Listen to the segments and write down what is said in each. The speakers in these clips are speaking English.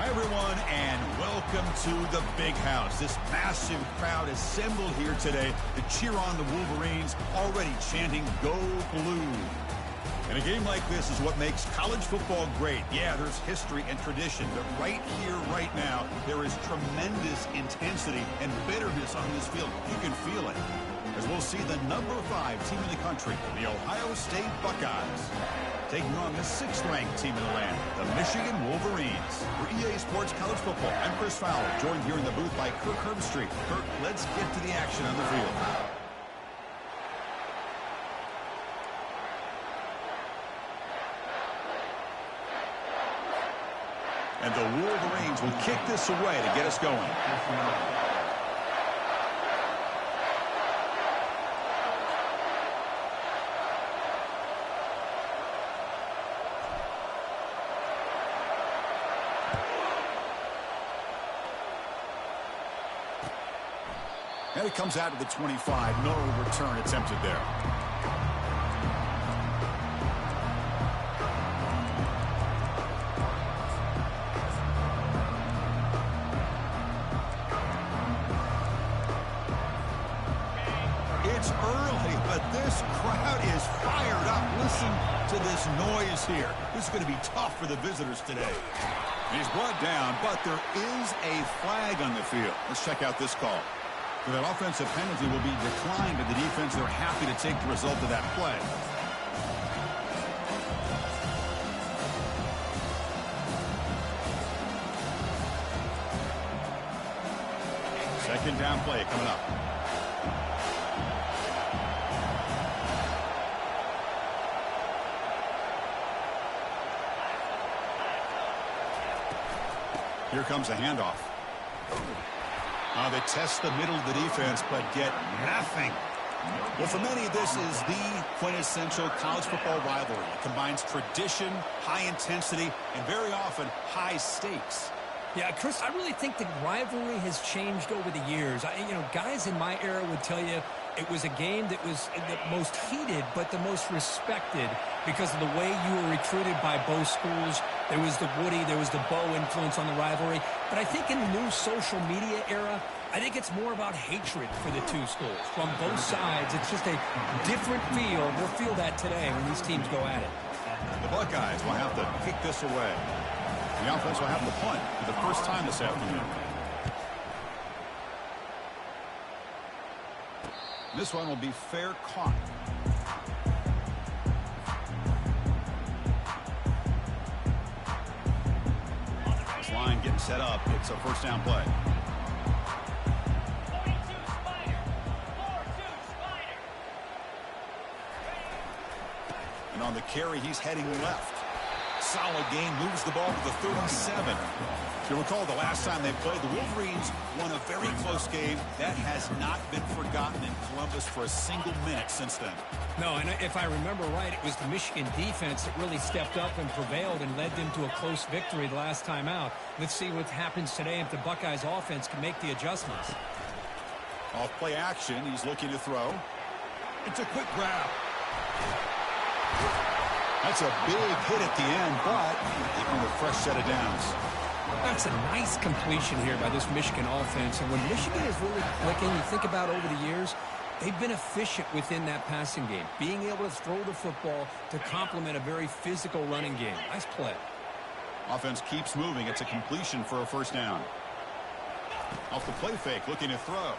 Hi, everyone, and welcome to the Big House. This massive crowd assembled here today to cheer on the Wolverines, already chanting, "Go Blue." And a game like this is what makes college football great. Yeah, there's history and tradition, but right here, right now, there is tremendous intensity and bitterness on this field. You can feel it. As we'll see the number 5 team in the country, the Ohio State Buckeyes, taking on the 6th-ranked team in the land, the Michigan Wolverines. For EA Sports College Football, I'm Chris Fowler, joined here in the booth by Kirk Herbstreit. Kirk, let's get to the action on the field. And the Wolverines will kick this away to get us going. And it comes out to the 25. No return attempted there. It's early, but this crowd is fired up. Listen to this noise here. This is going to be tough for the visitors today. He's brought down, but there is a flag on the field. Let's check out this call. So that offensive penalty will be declined to the defense. They're happy to take the result of that play. Second down play coming up. Here comes a handoff. They test the middle of the defense, but get nothing. Well, for many, this is the quintessential college football rivalry. It combines tradition, high intensity, and very often high stakes. Yeah, Chris, I really think the rivalry has changed over the years. Guys in my era would tell you it was a game that was the most heated but the most respected because of the way you were recruited by both schools. There was the Woody, there was the Bo influence on the rivalry. But I think in the new social media era, I think it's more about hatred for the two schools. From both sides, it's just a different feel. We'll feel that today when these teams go at it. The Buckeyes will have to kick this away. The offense will have to punt for the first time this afternoon. This one will be fair caught. This line getting set up. It's a first down play. And on the carry, he's heading left. Solid gain, moves the ball to the 37. You'll recall the last time they played, the Wolverines won a very close game. That has not been forgotten in Columbus for a single minute since then. No, and if I remember right, it was the Michigan defense that really stepped up and prevailed and led them to a close victory the last time out. Let's see what happens today if the Buckeyes offense can make the adjustments. Off play action, he's looking to throw. It's a quick grab. That's a big hit at the end, but even with a fresh set of downs. That's a nice completion here by this Michigan offense. And when Michigan is really clicking, you think about over the years, they've been efficient within that passing game, being able to throw the football to complement a very physical running game. Nice play. Offense keeps moving. It's a completion for a first down. Off the play fake, looking to throw.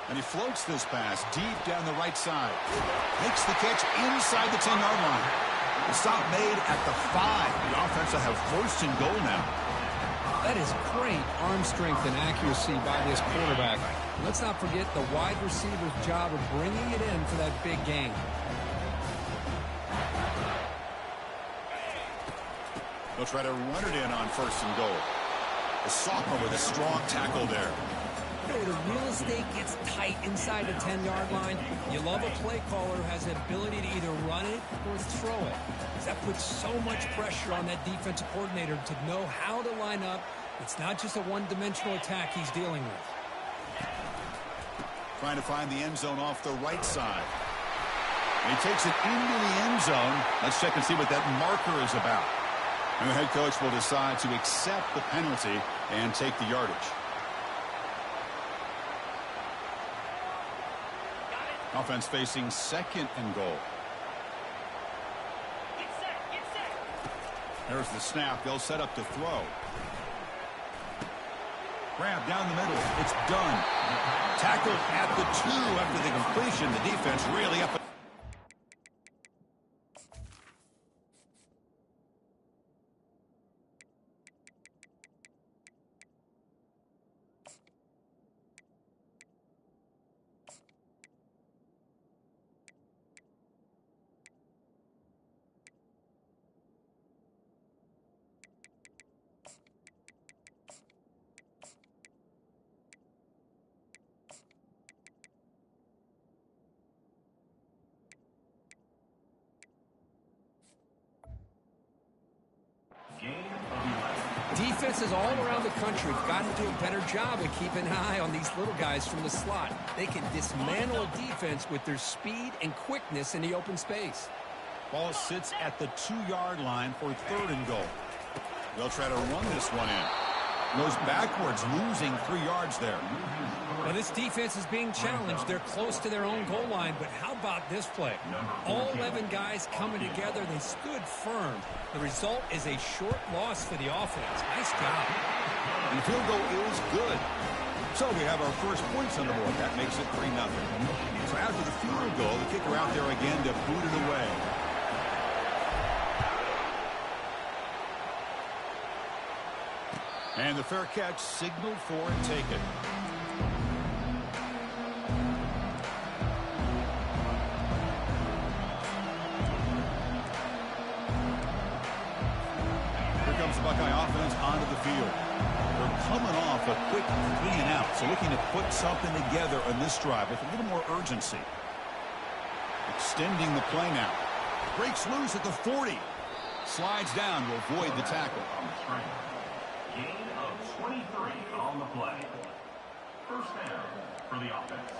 And he floats this pass deep down the right side. Makes the catch inside the 10-yard line. The stop made at the 5. The offense will have first and goal now. That is great arm strength and accuracy by this quarterback. Let's not forget the wide receiver's job of bringing it in for that big gain. They'll try to run it in on first and goal. The sophomore with a strong tackle there. The real estate gets tight inside the 10-yard line. You love a play caller who has the ability to either run it or throw it. That puts so much pressure on that defensive coordinator to know how to line up. It's not just a one-dimensional attack he's dealing with. Trying to find the end zone off the right side. And he takes it into the end zone. Let's check and see what that marker is about. And the head coach will decide to accept the penalty and take the yardage. Offense facing 2nd and goal. There's the snap. They'll set up to throw. Grab down the middle. It's done. Tackled at the 2 after the completion. The defense really up. Defenses all around the country have got to do a better job of keeping an eye on these little guys from the slot. They can dismantle a defense with their speed and quickness in the open space. Ball sits at the 2-yard line for 3rd and goal. They'll try to run this one in. Goes backwards, losing 3 yards there. Well, this defense is being challenged. They're close to their own goal line, but how about this play? All 11 guys coming together. They stood firm. The result is a short loss for the offense. Nice job. And the field goal is good. So we have our first points on the board. That makes it 3-0. So after the field goal, the kicker out there again to boot it away. And the fair catch signaled for and taken. Here comes the Buckeye offense onto the field. They're coming off a quick 3 and out, so looking to put something together on this drive with a little more urgency. Extending the play now. Breaks loose at the 40. Slides down to avoid the tackle. Gain of 23 on the play. First down for the offense.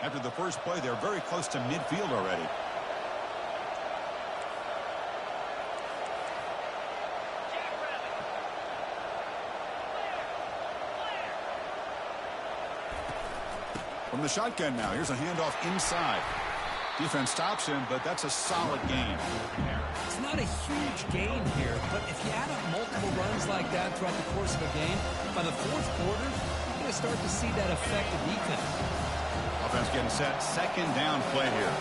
After the first play, they're very close to midfield already. From the shotgun now, here's a handoff inside. Defense stops him, but that's a solid gain. It's not a huge gain here, but if you add up multiple runs like that throughout the course of a game, by the 4th quarter, you're going to start to see that affect the defense. Offense getting set. 2nd down play here.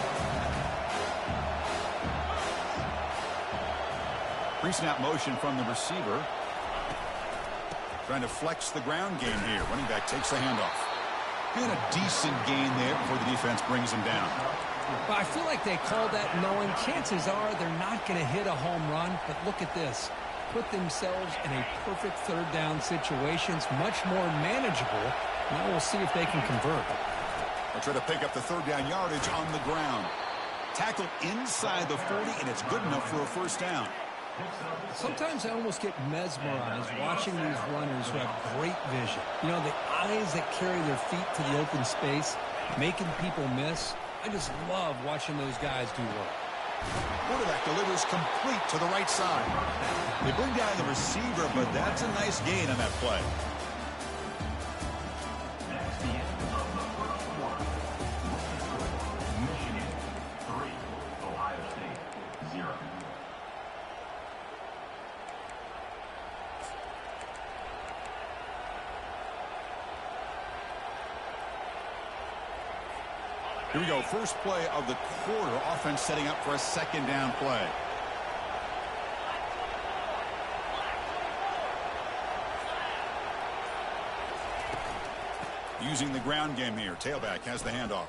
Pre-snap motion from the receiver. Trying to flex the ground game here. Running back takes the handoff. And a decent gain there before the defense brings him down. But I feel like they call that knowing chances are they're not going to hit a home run. But look at this. Put themselves in a perfect 3rd down situation. It's much more manageable. Now we'll see if they can convert. They'll try to pick up the 3rd down yardage on the ground. Tackled inside the 40, and it's good enough for a first down. Sometimes I almost get mesmerized watching these runners who have great vision. You know, the eyes that carry their feet to the open space, making people miss. I just love watching those guys do work. Quarterback delivers complete to the right side. They bring down the receiver, but that's a nice gain on that play. That's the end of the first quarter. Michigan 3, Ohio State 0. Here we go. First play of the quarter. Offense setting up for a 2nd down play. Using the ground game here. Tailback has the handoff.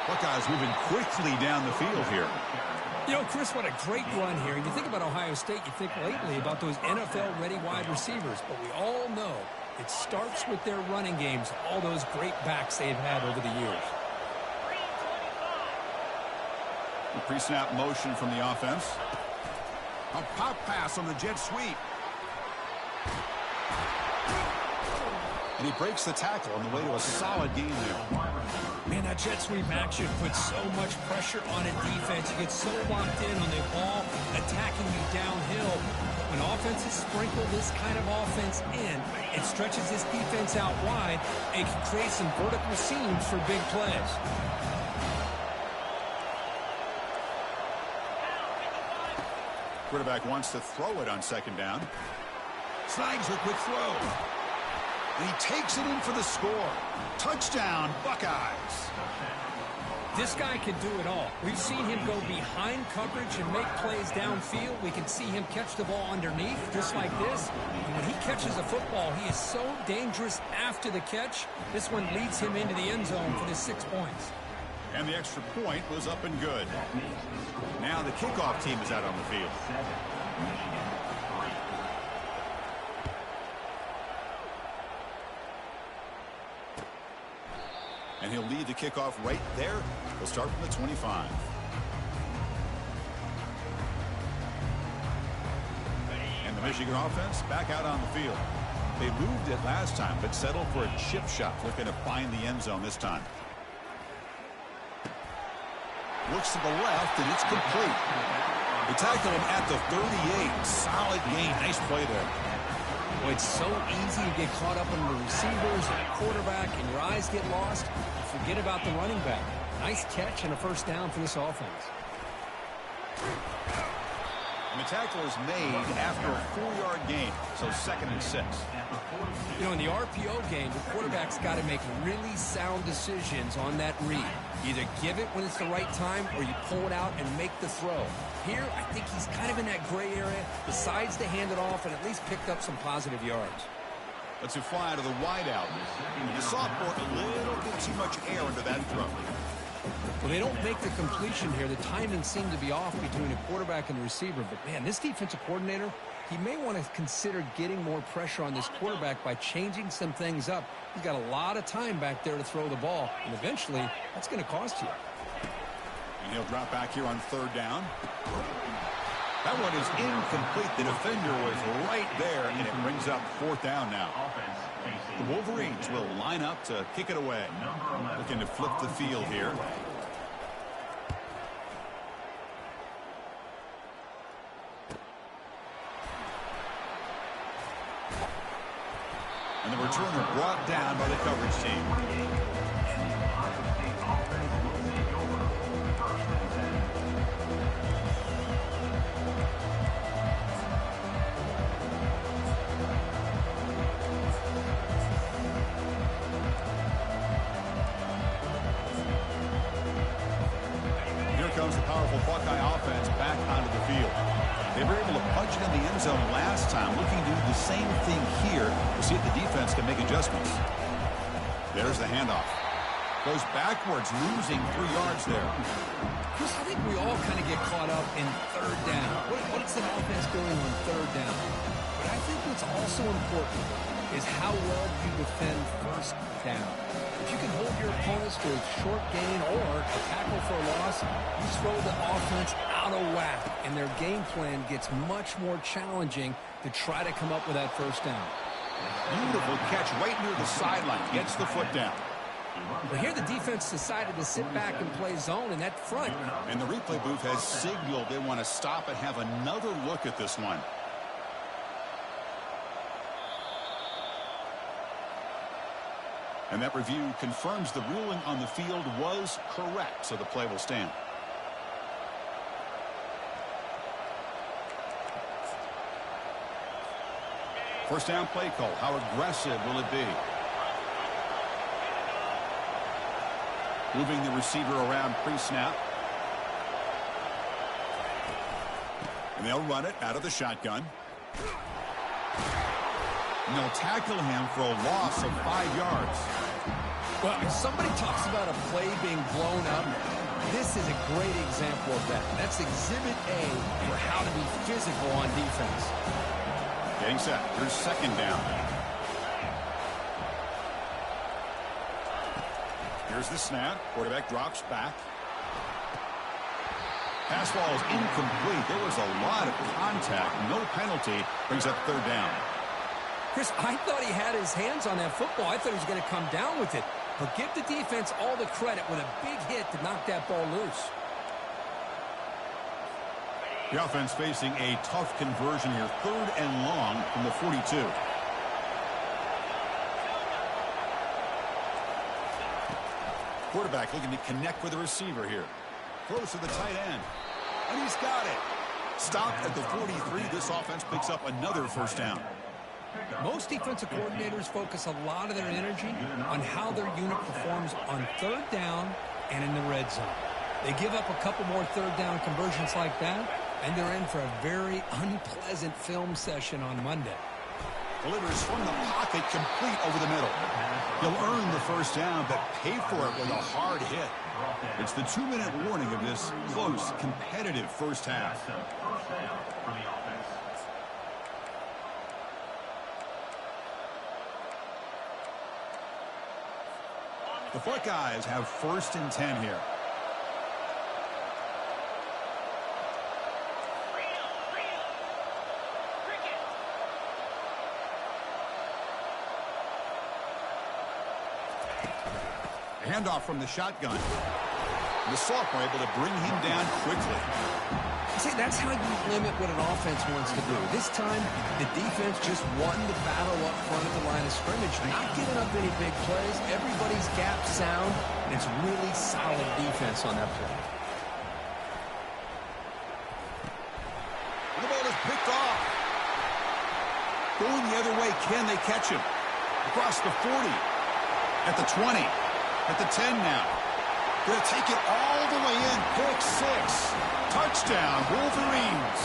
Buckeyes moving quickly down the field here. You know, Chris, what a great run here. And you think about Ohio State, you think lately about those NFL-ready wide receivers. But we all know it starts with their running games, all those great backs they've had over the years. The pre-snap motion from the offense. A pop pass on the jet sweep. And he breaks the tackle on the way to a solid gain there. Man, that jet sweep action puts so much pressure on a defense. You get so locked in on the ball attacking you downhill. When offenses sprinkle this kind of offense in, it stretches this defense out wide. It can create some vertical seams for big plays. Quarterback wants to throw it on second down. Snags a quick throw. And he takes it in for the score. Touchdown, Buckeyes. This guy can do it all. We've seen him go behind coverage and make plays downfield. We can see him catch the ball underneath, just like this. And when he catches a football, he is so dangerous after the catch. This one leads him into the end zone for the 6 points. And the extra point was up and good. Now the kickoff team is out on the field. And he'll lead the kickoff right there. He'll start from the 25. And the Michigan offense back out on the field. They moved it last time, but settled for a chip shot, looking to find the end zone this time. Looks to the left, and it's complete. They tackle him at the 38. Solid gain. Nice play there. Well, it's so easy to get caught up in the receivers and quarterback, and your eyes get lost. You forget about the running back. Nice catch and a first down for this offense. And the tackle is made after a 4-yard gain, so 2nd and 6. You know, in the RPO game, the quarterback's got to make really sound decisions on that read. Either give it when it's the right time or you pull it out and make the throw. Here, I think he's kind of in that gray area, decides to hand it off and at least picked up some positive yards. Let's fly to the wideout. The sophomore, a little bit too much air under that throw. Well, they don't make the completion here. The timing seemed to be off between the quarterback and the receiver. But, man, this defensive coordinator, he may want to consider getting more pressure on this quarterback by changing some things up. He's got a lot of time back there to throw the ball, and eventually that's going to cost you. And he'll drop back here on 3rd down. That one is incomplete. The defender was right there, and it brings up 4th down now. The Wolverines will line up to kick it away. Looking to flip the field here. And the returner brought down by the coverage team. Comes the powerful Buckeye offense back onto the field. They were able to punch it in the end zone last time, looking to do the same thing here to see if the defense can make adjustments. There's the handoff. Goes backwards, losing 3 yards there. Chris, I think we all kind of get caught up in 3rd down. What's an offense doing on 3rd down? But I think what's also important is how well you defend 1st down. If you can hold your opponents to a short gain or a tackle for a loss, you throw the offense out of whack, and their game plan gets much more challenging to try to come up with that 1st down. Beautiful catch right near the sideline. Gets the foot down. But here the defense decided to sit back and play zone in that front. And the replay booth has signaled they want to stop and have another look at this one. And that review confirms the ruling on the field was correct, so the play will stand. First down play call. How aggressive will it be? Moving the receiver around pre-snap. And they'll run it out of the shotgun. And they'll tackle him for a loss of 5 yards. Well, if somebody talks about a play being blown up, this is a great example of that. That's Exhibit A for how to be physical on defense. Getting set. Here's 2nd down. Here's the snap. Quarterback drops back. Pass ball is incomplete. There was a lot of contact. No penalty. Brings up 3rd down. Chris, I thought he had his hands on that football. I thought he was going to come down with it. But give the defense all the credit with a big hit to knock that ball loose. The offense facing a tough conversion here. 3rd and long from the 42. Quarterback looking to connect with the receiver here. Close to the tight end. And he's got it. Stopped at the 43. This offense picks up another first down. Most defensive coordinators focus a lot of their energy on how their unit performs on 3rd down and in the red zone. They give up a couple more 3rd down conversions like that, and they're in for a very unpleasant film session on Monday. Delivers from the pocket, complete over the middle. He'll earn the first down, but pay for it with a hard hit. It's the 2-minute warning of this close, competitive first half. First down for the offense. The Buckeyes have 1st and 10 here. A handoff from the shotgun. The sophomore able to bring him down quickly. See, that's how you limit what an offense wants to do. This time, the defense just won the battle up front of the line of scrimmage, not giving up any big plays. Everybody's gap sound, and it's really solid defense on that play. And the ball is picked off. Going the other way, can they catch him? Across the 40, at the 20, at the 10 now. Going to take it all the way in. Pick 6. Touchdown, Wolverines.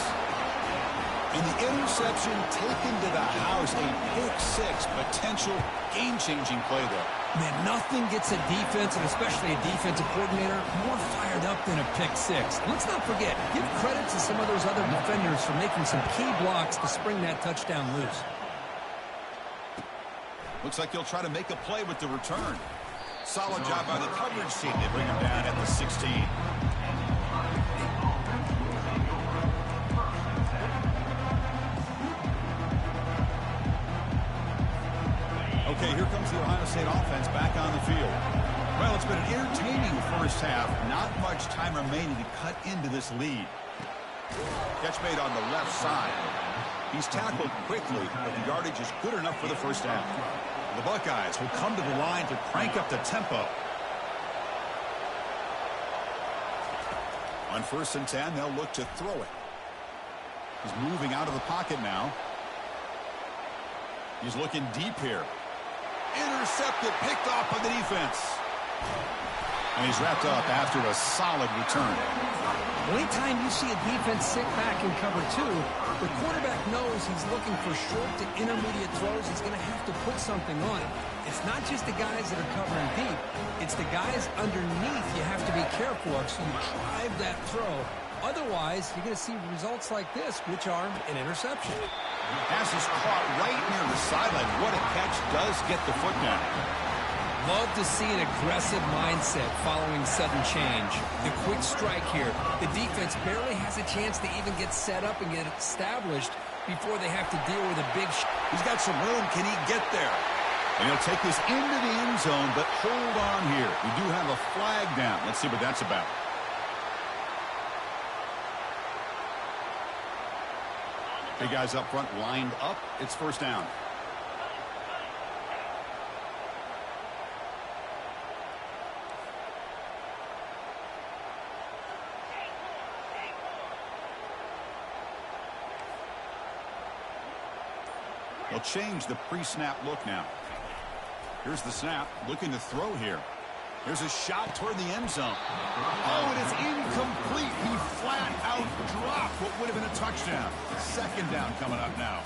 And the interception taken to the house. A pick 6. Potential game-changing play there. Man, nothing gets a defense, and especially a defensive coordinator, more fired up than a pick 6. And let's not forget, give credit to some of those other defenders for making some key blocks to spring that touchdown loose. Looks like he'll try to make a play with the return. Solid job by the coverage team. They bring him down at the 16. Okay, here comes the Ohio State offense back on the field. Well, it's been an entertaining first half. Not much time remaining to cut into this lead. Catch made on the left side. He's tackled quickly, but the yardage is good enough for the first half. The Buckeyes will come to the line to crank up the tempo. On 1st and 10, they'll look to throw it. He's moving out of the pocket now. He's looking deep here. Intercepted, picked off by the defense. And he's wrapped up after a solid return. Anytime you see a defense sit back in cover 2, the quarterback knows he's looking for short to intermediate throws. He's going to have to put something on it. It's not just the guys that are covering deep. It's the guys underneath you have to be careful of, so you drive that throw. Otherwise, you're going to see results like this, which are an interception. Pass is caught right near the sideline. What a catch. Does get the foot down. Love to see an aggressive mindset following sudden change. The quick strike here. The defense barely has a chance to even get set up and get established before they have to deal with a big He's got some room. Can he get there? And he'll take this into the end zone, but hold on here. We do have a flag down. Let's see what that's about. Big guys up front lined up. It's first down. They'll change the pre-snap look now. Here's the snap. Looking to throw here. There's a shot toward the end zone. Oh, it is incomplete. He flat out dropped what would have been a touchdown. Second down coming up now.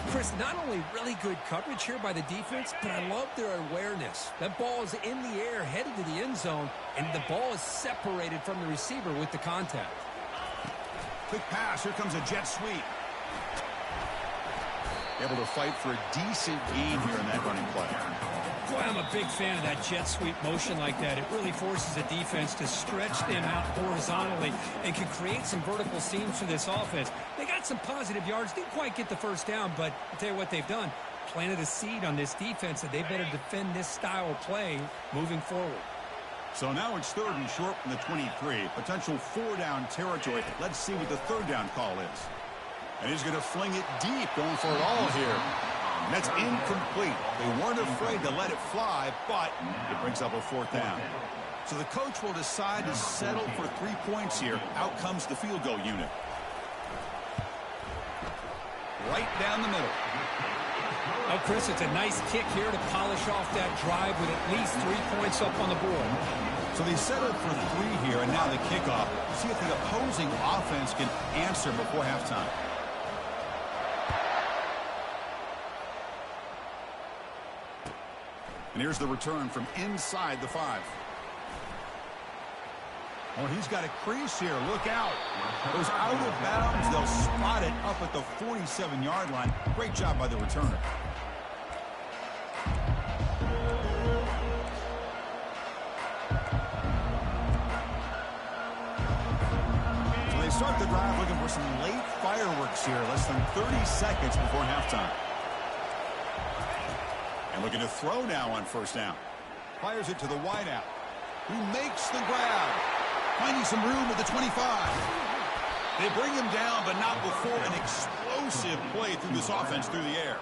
Chris, not only really good coverage here by the defense, but I love their awareness. That ball is in the air, headed to the end zone, and the ball is separated from the receiver with the contact. Quick pass. Here comes a jet sweep. Able to fight for a decent gain here in that running play. Boy, I'm a big fan of that jet sweep motion like that. It really forces a defense to stretch them out horizontally and can create some vertical seams for this offense. They got some positive yards. Didn't quite get the first down, but I'll tell you what they've done. planted a seed on this defense that they better defend this style of play moving forward. So now it's 3rd and short from the 23. Potential 4-down territory. Let's see what the 3rd down call is. And he's going to fling it deep, going for it all here. And that's incomplete. They weren't afraid to let it fly, but it brings up a 4th down. So the coach will decide to settle for 3 points here. Out comes the field goal unit. Right down the middle. Oh, Chris, it's a nice kick here to polish off that drive with at least 3 points up on the board. So they settled for 3 here, and now the kickoff. See if the opposing offense can answer before halftime. And here's the return from inside the 5. Oh, he's got a crease here. Look out. Goes out of bounds. They'll spot it up at the 47-yard line. Great job by the returner. So they start the drive looking for some late fireworks here. Less than 30 seconds before halftime. And looking to throw now on 1st down. Fires it to the wideout, who makes the grab. Finding some room at the 25. They bring him down, but not before an explosive play through this offense through the air.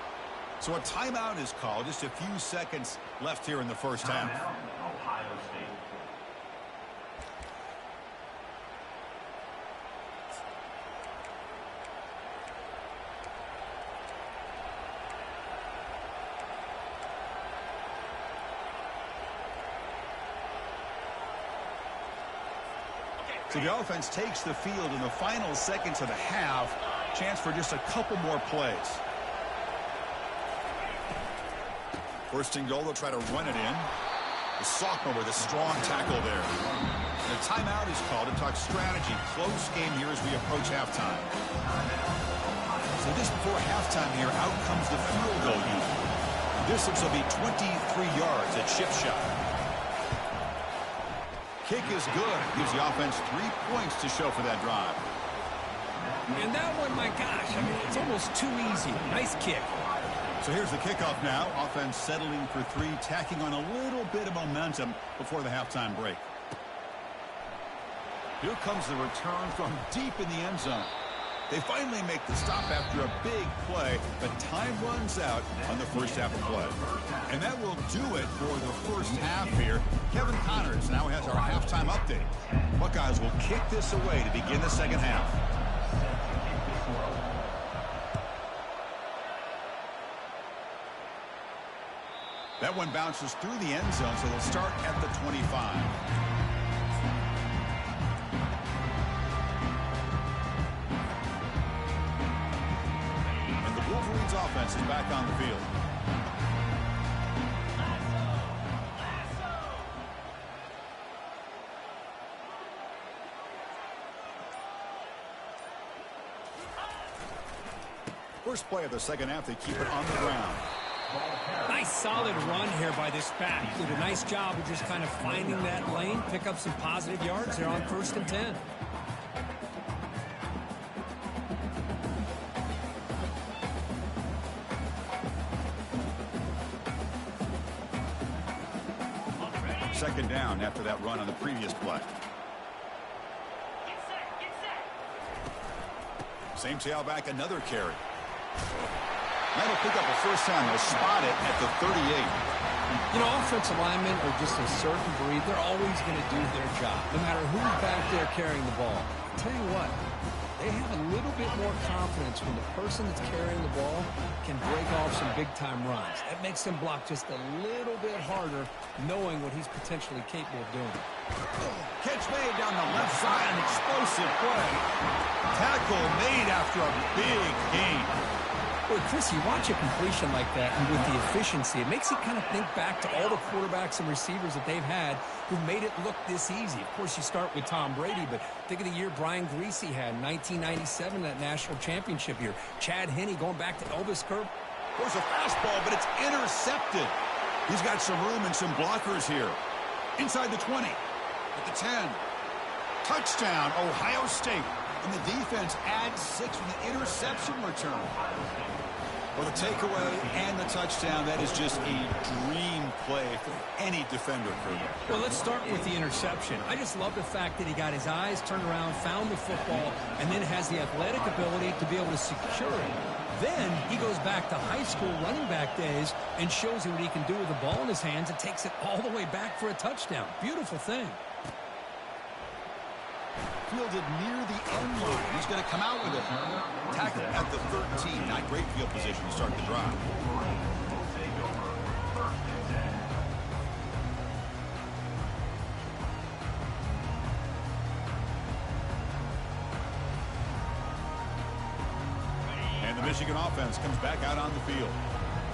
So a timeout is called. Just a few seconds left here in the 1st half. Ohio State. So the offense takes the field in the final seconds of the half. Chance for just a couple more plays. 1st and goal, they'll try to run it in. The sophomore with a strong tackle there. And a timeout is called to talk strategy. Close game here as we approach halftime. So just before halftime here, out comes the field goal unit. Distance will be 23 yards at chip shot. Kick is good. Gives the offense 3 points to show for that drive. And that one, my gosh, I mean, it's almost too easy. Nice kick. So here's the kickoff now. Offense settling for 3, tacking on a little bit of momentum before the halftime break. Here comes the return from deep in the end zone. They finally make the stop after a big play, but time runs out on the 1st half of play. And that will do it for the 1st half here. Kevin Connors now has our halftime update. Buckeyes will kick this away to begin the 2nd half. That one bounces through the end zone, so they'll start at the 25. Wolverines offense is back on the field. First play of the 2nd half, they keep it on the ground. Nice solid run here by this back. Did a nice job of just kind of finding that lane, pick up some positive yards there on 1st and 10. Second down after that run on the previous play. Same tailback, another carry. That'll pick up a 1st down. They'll spot it at the 38. You know, offensive linemen are just a certain breed. They're always going to do their job, no matter who's back there carrying the ball. I'll tell you what, they have a little bit more confidence when the person that's carrying the ball can break off some big-time runs. That makes them block just a little bit harder, knowing what he's potentially capable of doing. Catch made down the left side, an explosive play. Tackle made after a big gain. Boy, Chris, you watch a completion like that, and with the efficiency, it makes you kind of think back to all the quarterbacks and receivers that they've had who made it look this easy. Of course, you start with Tom Brady, but think of the year Brian Greasy had in 1997, that national championship year. Chad Henne going back to Elvis Kerr. There's a fastball, but it's intercepted. He's got some room and some blockers here. Inside the 20, at the 10. Touchdown, Ohio State. And the defense adds 6 with the interception return. Well, the takeaway and the touchdown, that is just a dream play for any defender, Kurt. Well, let's start with the interception. I just love the fact that he got his eyes turned around, found the football, and then has the athletic ability to be able to secure it. Then he goes back to high school running back days and shows you what he can do with the ball in his hands and takes it all the way back for a touchdown. Beautiful thing. Fielded near the end line. He's going to come out with it. Tackle at the 13. Not great field position to start the drive. And the Michigan offense comes back out on the field.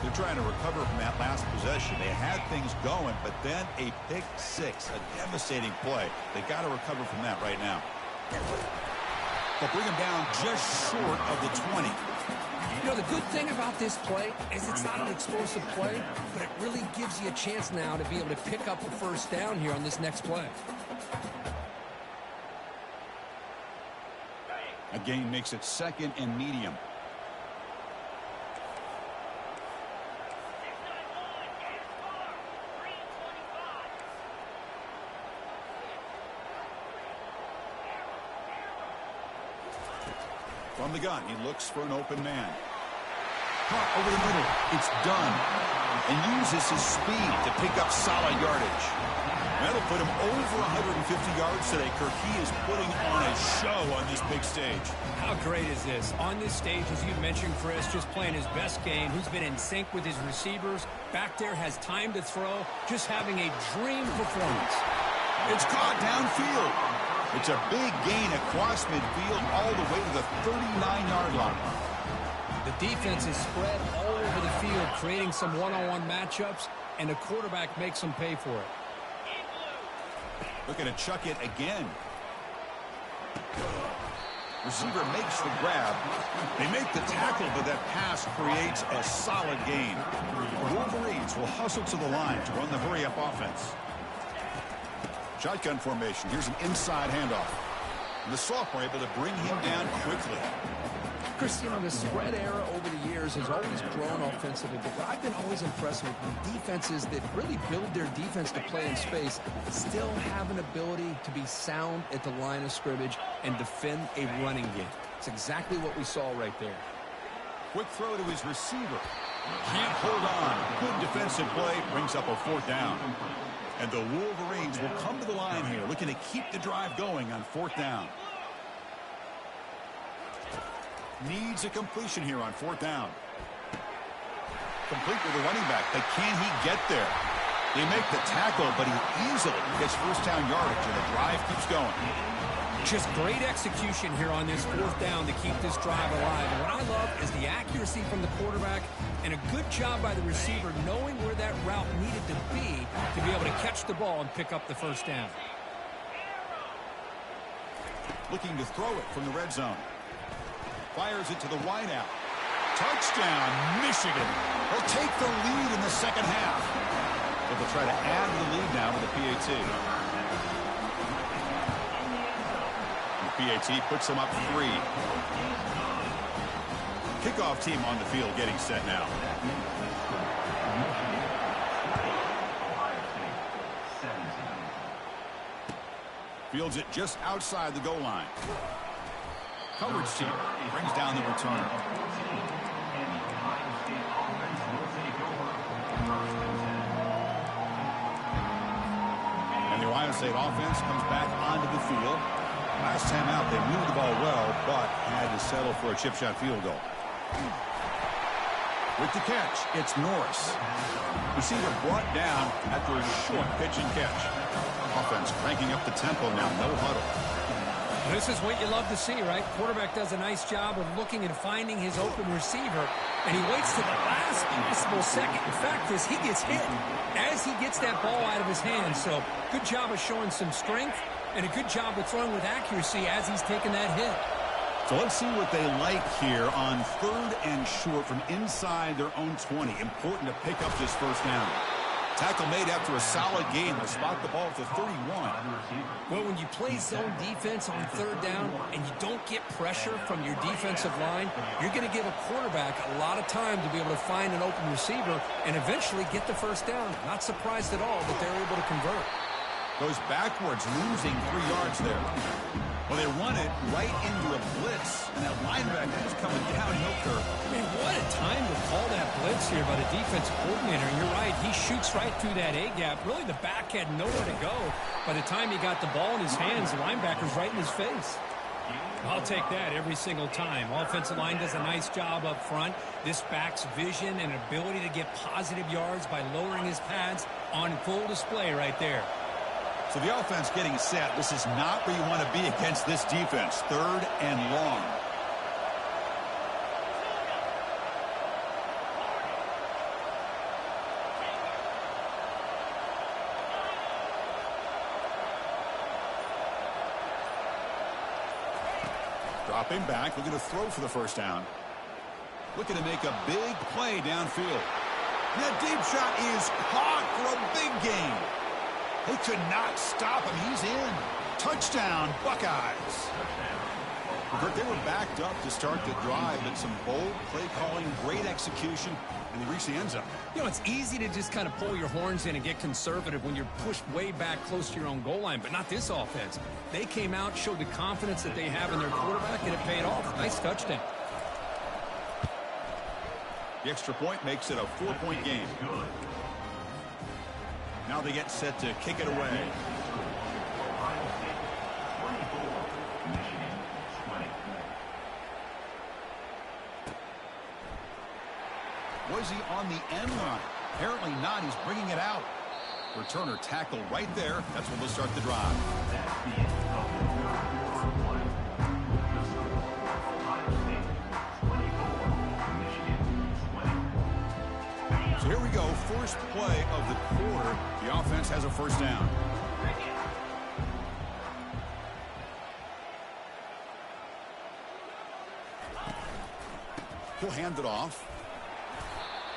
They're trying to recover from that last possession. They had things going, but then a pick six, a devastating play. They got to recover from that right now. They'll bring him down just short of the 20. You know, the good thing about this play is it's not an explosive play, but it really gives you a chance now to be able to pick up a first down here on this next play. A gain makes it 2nd and medium. From the gun, he looks for an open man. Caught over the middle. It's done. And uses his speed to pick up solid yardage. That'll put him over 150 yards today, Kirk. He is putting on a show on this big stage. How great is this? On this stage, as you mentioned, Chris, just playing his best game. He's been in sync with his receivers. Back there, has time to throw. Just having a dream performance. It's caught downfield. It's a big gain across midfield all the way to the 39-yard line. The defense is spread all over the field, creating some one-on-one matchups, and the quarterback makes them pay for it. Looking to chuck it again. Receiver makes the grab. They make the tackle, but that pass creates a solid gain. Wolverines will hustle to the line to run the hurry-up offense. Shotgun formation. Here's an inside handoff. And the sophomore able to bring him down quickly. Chris, you know, the spread era over the years has always grown offensively, but what I've been always impressed with defenses that really build their defense to play in space still have an ability to be sound at the line of scrimmage and defend a running game. It's exactly what we saw right there. Quick throw to his receiver. Can't hold on. Good defensive play. Brings up a 4th down. And the Wolverines will come to the line here, looking to keep the drive going on 4th down. Needs a completion here on 4th down. Complete with the running back, but can he get there? They make the tackle, but he easily gets first down yardage, and the drive keeps going. Just great execution here on this 4th down to keep this drive alive. And what I love is the accuracy from the quarterback and a good job by the receiver knowing where that route needed to be able to catch the ball and pick up the first down. Looking to throw it from the red zone. Fires it to the wideout. Touchdown, Michigan. They'll take the lead in the second half. But they'll try to add the lead now to the PAT. The PAT puts them up 3. Kickoff team on the field getting set now. Fields it just outside the goal line. Coverage team brings down the return. And the Ohio State offense comes back onto the field. Last time out, they moved the ball well, but had to settle for a chip shot field goal. With the catch, it's Norris. Receiver brought down after a short pitch and catch. Offense cranking up the tempo now, no huddle. This is what you love to see, right? Quarterback does a nice job of looking and finding his open receiver, and he waits to the last possible second. In fact, as he gets hit, as he gets that ball out of his hands. So good job of showing some strength and a good job of throwing with accuracy as he's taking that hit. So let's see what they like here on 3rd and short from inside their own 20. Important to pick up this first down. Tackle made after a solid gain. They'll spot the ball at the 31. Well, when you play zone defense on third down and you don't get pressure from your defensive line, you're going to give a quarterback a lot of time to be able to find an open receiver and eventually get the first down. Not surprised at all that they're able to convert. Goes backwards, losing 3 yards there. Well, they run it right into a blitz, and that linebacker is coming downhill curve. Man, what a time to call that blitz here by the defensive coordinator. And you're right, he shoots right through that A-gap. Really, the back had nowhere to go. By the time he got the ball in his hands, the linebacker's right in his face. I'll take that every single time. Offensive line does a nice job up front. This back's vision and ability to get positive yards by lowering his pads on full display right there. So the offense getting set. This is not where you want to be against this defense. 3rd and long. Dropping back, looking to throw for the first down. Looking to make a big play downfield. And that deep shot is caught for a big gain. They could not stop him. He's in. Touchdown, Buckeyes. They were backed up to start the drive, but some bold play calling, great execution, and they reached the end zone. You know, it's easy to just kind of pull your horns in and get conservative when you're pushed way back close to your own goal line, but not this offense. They came out, showed the confidence that they have in their quarterback, and it paid off. Nice touchdown. The extra point makes it a 4-point game. Now they get set to kick it away. Was he on the end line? Apparently not. He's bringing it out. Returner tackle right there. That's where we'll start the drive. So here we go. First play of the quarter. The offense has a first down. He'll hand it off.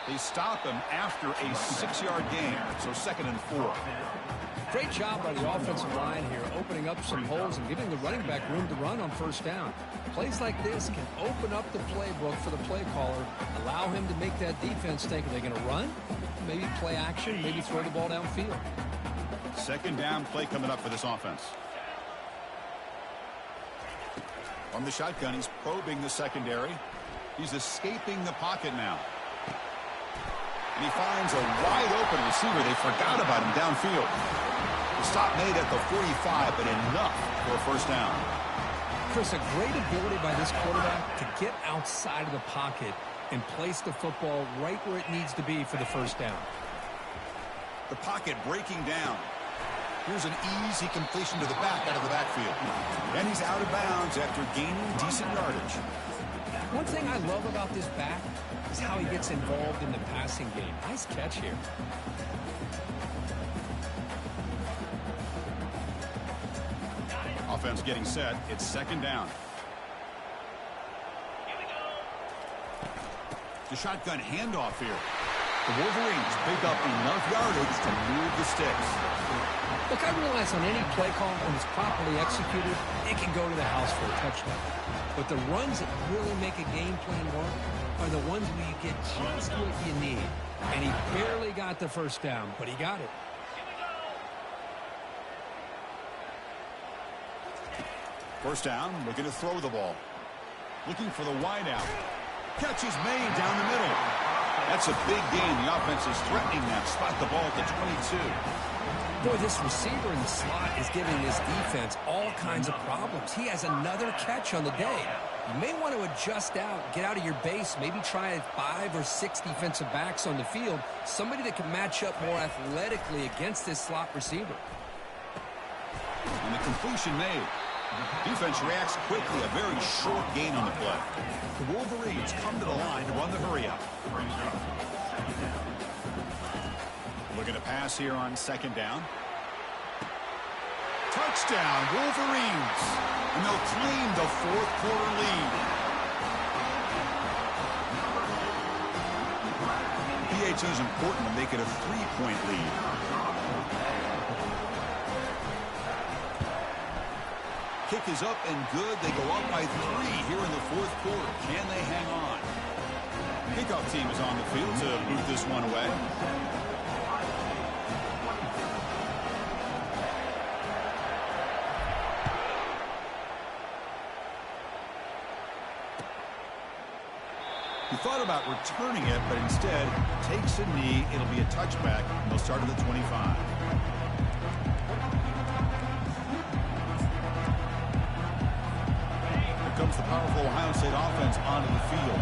They stop him after a 6-yard gain, so 2nd and 4. Great job by the offensive line here, opening up some holes and giving the running back room to run on first down. Plays like this can open up the playbook for the play caller, allow him to make that defense think, are they going to run? Maybe play action, maybe throw the ball downfield. 2nd down play coming up for this offense. From the shotgun, he's probing the secondary. He's escaping the pocket now. And he finds a wide-open receiver. They forgot about him downfield. The stop made at the 45, but enough for a first down. Chris, a great ability by this quarterback to get outside of the pocket and place the football right where it needs to be for the first down. The pocket breaking down. Here's an easy completion to the back out of the backfield. And he's out of bounds after gaining decent yardage. One thing I love about this back is how he gets involved in the passing game. Nice catch here. Offense getting set. It's 2nd down. The shotgun handoff here. The Wolverines pick up enough yardage to move the sticks. Look, I realize on any play call, when it's properly executed, it can go to the house for a touchdown. But the runs that really make a game plan work are the ones where you get just what you need. And he barely got the first down, but he got it. First down, looking to throw the ball. Looking for the wide out. Catch is made down the middle. That's a big gain. The offense is threatening that. Spot the ball at the 22. Boy, this receiver in the slot is giving this defense all kinds of problems. He has another catch on the day. You may want to adjust out, get out of your base, maybe try 5 or 6 defensive backs on the field, somebody that can match up more athletically against this slot receiver. And the completion made. Defense reacts quickly, a very short gain on the play. The Wolverines come to the line to run the hurry-up. Looking to pass here on 2nd down. Touchdown, Wolverines. And they'll claim the 4th quarter lead. penalty is important to make it a 3-point lead. Kick is up and good. They go up by 3 here in the fourth quarter. Can they hang on? Kickoff team is on the field to boot this one away. He thought about returning it, but instead takes a knee. It'll be a touchback, and they'll start at the 25. Here comes the powerful Ohio State offense onto the field.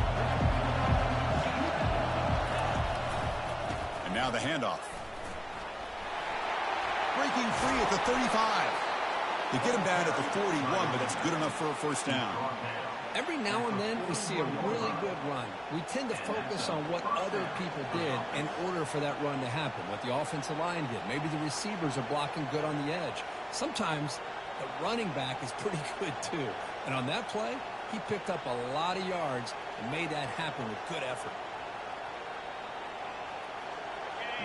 And now the handoff. Breaking free at the 35. They get him down at the 41, but that's good enough for a first down. Every now and then we see a really good run. We tend to focus on what other people did in order for that run to happen, what the offensive line did. Maybe the receivers are blocking good on the edge. Sometimes the running back is pretty good too. And on that play, he picked up a lot of yards and made that happen with good effort.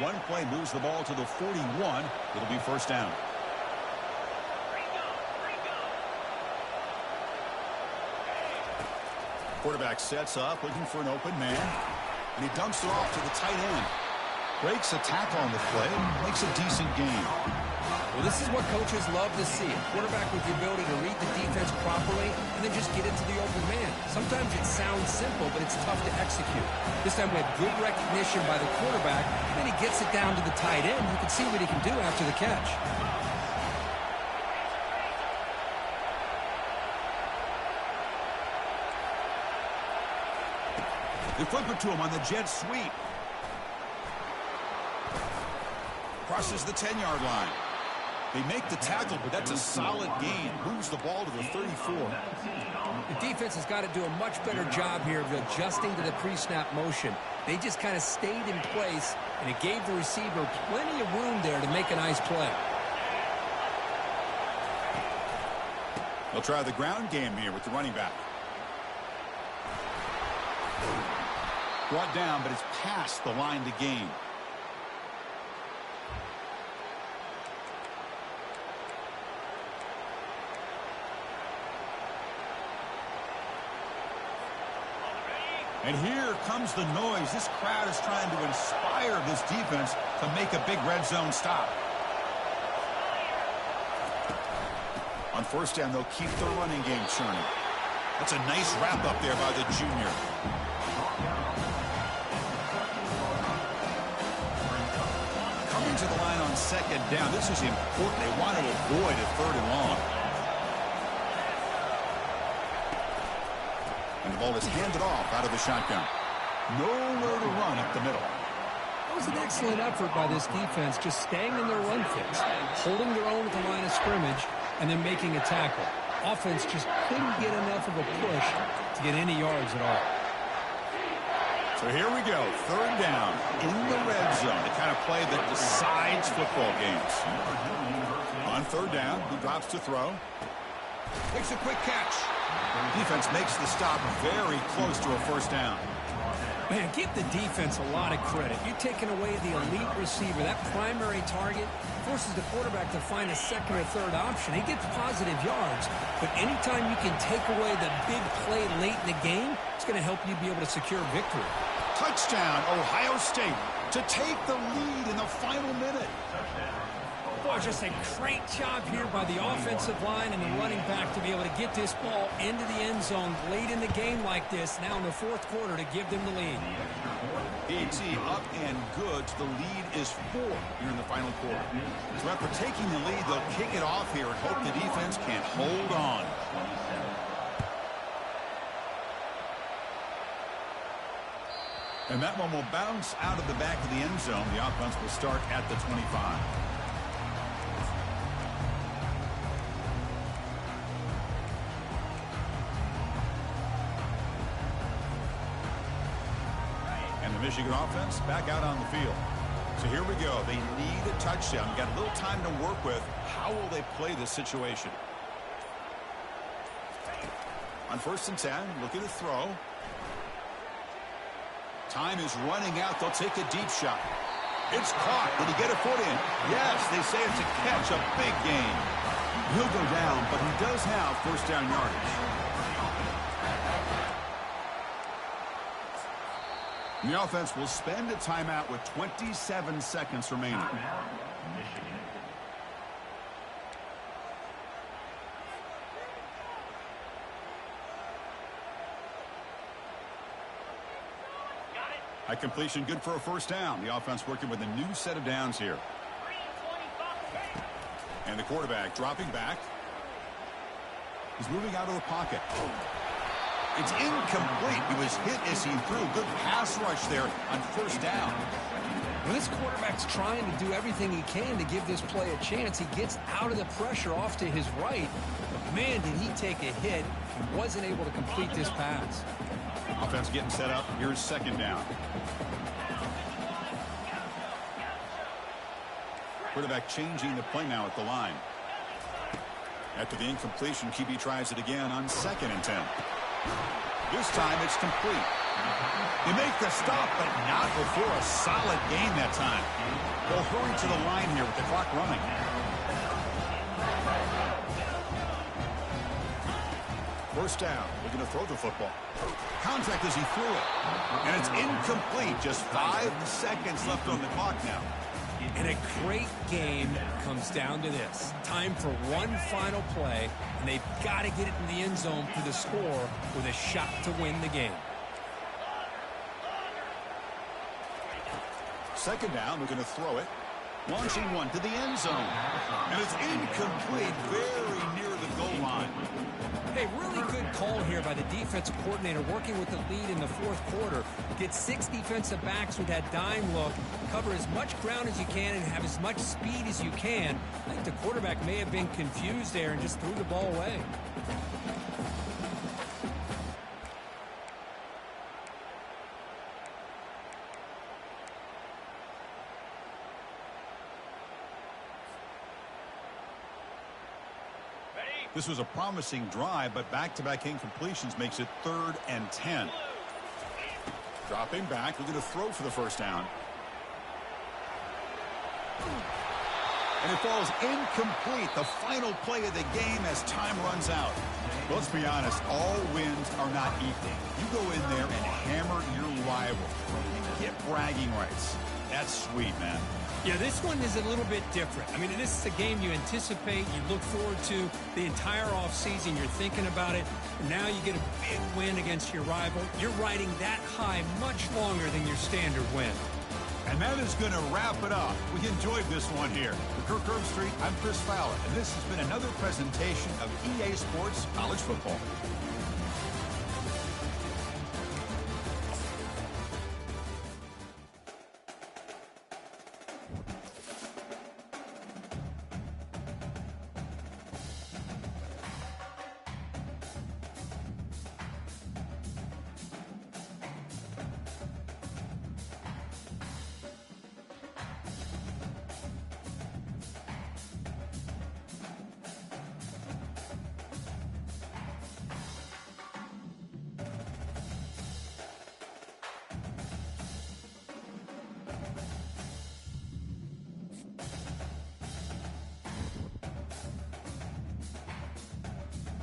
One play moves the ball to the 41. It'll be first down. Quarterback sets up, looking for an open man, and he dumps it off to the tight end. Breaks a tackle on the play, makes a decent gain. Well, this is what coaches love to see. A quarterback with the ability to read the defense properly and then just get into the open man. Sometimes it sounds simple, but it's tough to execute. This time we had good recognition by the quarterback, and then he gets it down to the tight end. You can see what he can do after the catch. They flip it to him on the jet sweep. Crosses the 10-yard line. They make the tackle, but that's a solid gain. Moves the ball to the 34. The defense has got to do a much better job here of adjusting to the pre-snap motion. They just kind of stayed in place, and it gave the receiver plenty of room there to make a nice play. They'll try the ground game here with the running back. Brought down, but it's past the line to gain. And here comes the noise. This crowd is trying to inspire this defense to make a big red zone stop. On first down, they'll keep their running game churning. That's a nice wrap up there by the junior. Coming to the line on second down. This is important. They want to avoid a 3rd and long. And the ball is handed off out of the shotgun. Nowhere to run up the middle. That was an excellent effort by this defense, just staying in their run fits, holding their own at the line of scrimmage, and then making a tackle. Offense just couldn't get enough of a push to get any yards at all. So here we go, 3rd down in the red zone. The kind of play that decides football games. On 3rd down, he drops to throw. Makes a quick catch. Defense makes the stop very close to a first down. Man, give the defense a lot of credit. You're taking away the elite receiver. That primary target forces the quarterback to find a 2nd or 3rd option. He gets positive yards, but anytime you can take away the big play late in the game, it's going to help you be able to secure victory. Touchdown, Ohio State, to take the lead in the final minute. Boy, just a great job here by the offensive line and the running back to be able to get this ball into the end zone late in the game like this, now in the 4th quarter, to give them the lead. PAT up and good. The lead is 4 here in the final quarter. So after taking the lead, they'll kick it off here and hope the defense can hold on. And that one will bounce out of the back of the end zone. The offense will start at the 25. Michigan offense back out on the field. So here we go. They need a touchdown. You've got a little time to work with. How will they play this situation? On 1st and 10, look at the throw. Time is running out. They'll take a deep shot. It's caught. Did he get a foot in? Yes, they say it's a catch, a big gain. He'll go down, but he does have first down yardage. The offense will spend a timeout with 27 seconds remaining. Michigan. High completion, good for a first down. The offense working with a new set of downs here. And the quarterback dropping back. He's moving out of the pocket. It's incomplete. He was hit as he threw. Good pass rush there on first down. Well, this quarterback's trying to do everything he can to give this play a chance. He gets out of the pressure off to his right. But man, did he take a hit and wasn't able to complete this pass. Offense getting set up. Here's second down. Quarterback changing the play now at the line. After the incompletion, QB tries it again on 2nd and 10. This time it's complete. They make the stop, but not before a solid gain that time. They'll hurry to the line here with the clock running. First down. We're going to throw the football. Contact as he threw it. And it's incomplete. Just 5 seconds left on the clock now. And a great game comes down to this. Time for one final play, and they've got to get it in the end zone for the score with a shot to win the game. Second down, we're going to throw it. Launching one to the end zone. And it's incomplete, very near the goal line. Hey, really good call here by the defensive coordinator working with the lead in the fourth quarter. Get 6 defensive backs with that dime look. Cover as much ground as you can and have as much speed as you can. I think the quarterback may have been confused there and just threw the ball away. This was a promising drive, but back-to-back incompletions makes it 3rd and 10. Dropping back, we're going to throw for the first down. And it falls incomplete, the final play of the game as time runs out. Well, let's be honest, all wins are not equal. You go in there and hammer your rival. Get bragging rights. That's sweet, man. Yeah, this one is a little bit different. I mean, this is a game you anticipate, you look forward to the entire offseason. You're thinking about it. Now you get a big win against your rival. You're riding that high much longer than your standard win. And that is going to wrap it up. We enjoyed this one here. For Kirk Herbstreit, I'm Chris Fowler, and this has been another presentation of EA Sports College Football.